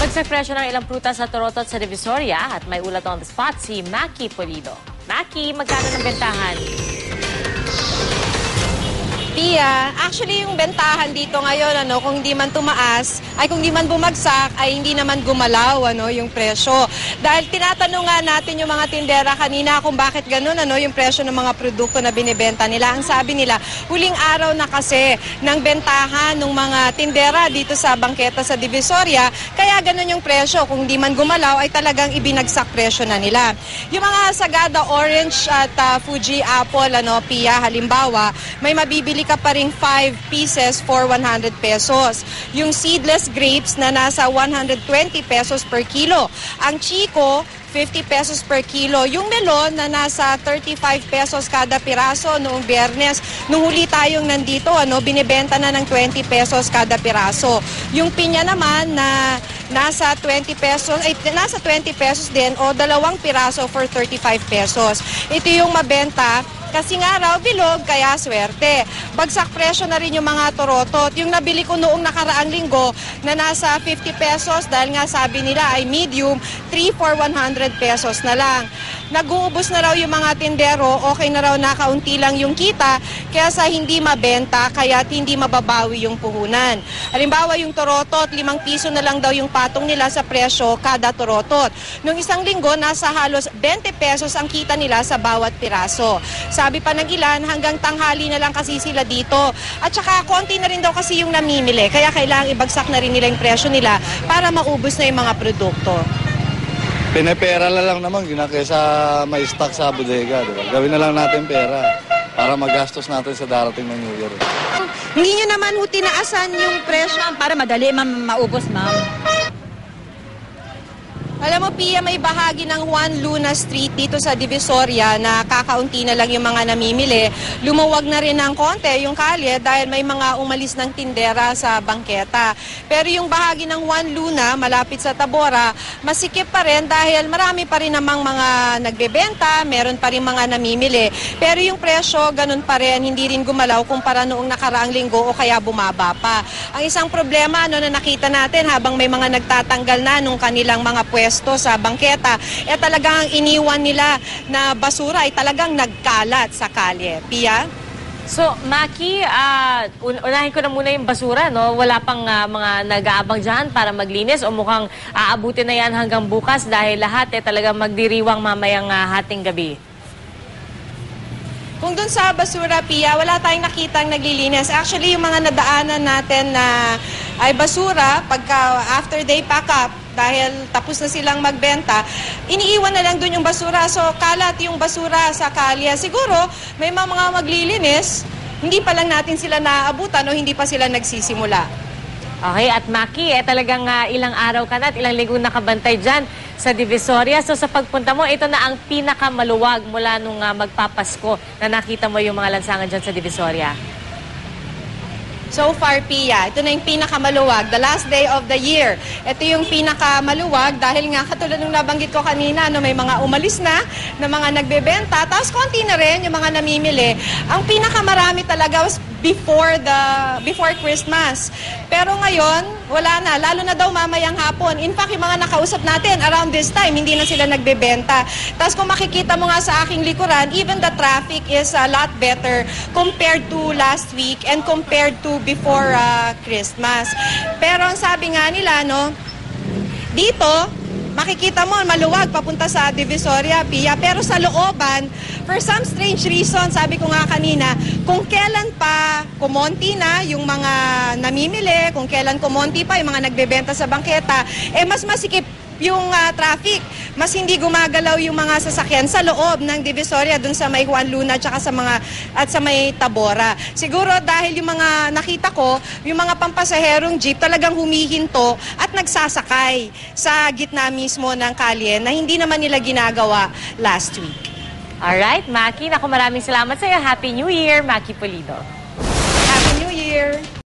Bumagsak presyo ng ilang prutas sa Toronto at sa Divisoria at may ulat on the spot si Maki Pulido. Maki, magkano ng bentahan? Pia, actually yung bentahan dito ngayon, kung hindi man tumaas, kung hindi man bumagsak, ay hindi naman gumalaw, yung presyo. Dahil tinatanong nga natin yung mga tindera kanina kung bakit ganun, yung presyo ng mga produkto na binibenta nila. Ang sabi nila, huling araw na kasi ng bentahan ng mga tindera dito sa bangketa sa Divisoria, kaya ganun yung presyo. Kung hindi man gumalaw, ay talagang ibinagsak presyo na nila. Yung mga Sagada Orange at Fuji Apple, Pia, halimbawa, may mabibili ka pa ring 5 pieces for 100 pesos. Yung seedless grapes na nasa 120 pesos per kilo. Ang Chico, 50 pesos per kilo. Yung melon na nasa 35 pesos kada piraso noong Biyernes. Nung huli tayong nandito, binibenta na ng 20 pesos kada piraso. Yung pinya naman na nasa 20 pesos din o 2 piraso for 35 pesos. Ito yung mabenta kasi nga raw bilog, kaya swerte. Bagsak presyo na rin yung mga torotot. Yung nabili ko noong nakaraang linggo na nasa 50 pesos dahil nga sabi nila ay medium, 3 for 100 pesos na lang. Nag-uubos na raw yung mga tindero, okay na raw nakaunti lang yung kita, kaya sa hindi mabenta, kaya hindi mababawi yung puhunan. Halimbawa yung torotot, 5 piso na lang daw yung patong nila sa presyo kada torotot. Nung isang linggo, nasa halos 20 pesos ang kita nila sa bawat piraso. Sabi pa ng ilan, hanggang tanghali na lang kasi sila dito. At saka konti na rin daw kasi yung namimili, kaya kailangang ibagsak na rin nila yung presyo nila para maubos na yung mga produkto. Pinepera na lang naman, kaysa may stock sa bodega, diba? Gawin na lang natin pera para magastos natin sa darating ng New Year. Hindi nyo naman tinaasan yung presyo para madali maubos, ma'am. Alam mo, Pia, may bahagi ng Juan Luna Street dito sa Divisoria na kakaunti na lang yung mga namimili. Lumuwag na rin ng konti yung kalye dahil may mga umalis ng tindera sa bangketa. Pero yung bahagi ng Juan Luna, malapit sa Tabora, masikip pa rin dahil marami pa rin namang mga nagbebenta, meron pa rin mga namimili. Pero yung presyo, ganun pa rin, hindi rin gumalaw kumpara noong nakaraang linggo o kaya bumaba pa. Ang isang problema na nakita natin habang may mga nagtatanggal na nung kanilang mga pwesto sa bangketa, talagang iniwan nila na basura ay talagang nagkalat sa kalye. Pia? So, Maki, unahin ko na muna yung basura, no? Wala pang mga nag-aabang dyan para maglinis o mukhang aabutin na yan hanggang bukas dahil lahat talagang magdiriwang mamayang hating gabi. Kung dun sa basura, Pia, wala tayong nakitang naglilinis. Actually, yung mga nadaanan natin na ay basura, pagka after they pack up, dahil tapos na silang magbenta, iniiwan na lang dun yung basura. So, kalat yung basura sa kalye. Siguro, may mga maglilinis, hindi pa lang natin sila naaabutan o hindi pa sila nagsisimula. Okay, at Maki, talagang ilang araw ka na at ilang linggo nakabantay dyan sa Divisoria. So sa pagpunta mo, ito na ang pinakamaluwag mula nung magpapasko na nakita mo yung mga lansangan dyan sa Divisoria. So far, Pia, ito na yung pinakamaluwag, the last day of the year. Ito yung pinakamaluwag dahil nga katulad ng nabanggit ko kanina, may mga umalis na mga nagbebenta, tapos konti na rin yung mga namimili. Ang pinakamarami talaga was before Christmas. Pero ngayon, wala na, lalo na daw mamayang hapon. In fact, yung mga nakausap natin around this time, hindi na sila nagbebenta. Tapos kung makikita mo nga sa aking likuran, even the traffic is a lot better compared to last week and compared to before Christmas. Pero ang sabi nga nila, dito, makikita mo, maluwag papunta sa Divisoria, Pia. Pero sa looban, for some strange reason, sabi ko nga kanina, kung kailan pa kumonti na yung mga namimili, kung kailan kumonti pa yung mga nagbebenta sa bangketa, mas masikip yung traffic. Mas hindi gumagalaw yung mga sasakyan sa loob ng Divisoria dun sa may Juan Luna at sa may Tabora. Siguro dahil yung mga nakita ko, yung mga pampasaherong jeep talagang humihinto at nagsasakay sa gitna mismo ng kalye na hindi naman nila ginagawa last week. Alright, Maki, naku, maraming salamat sa iyo. Happy New Year, Maki Pulido. Happy New Year!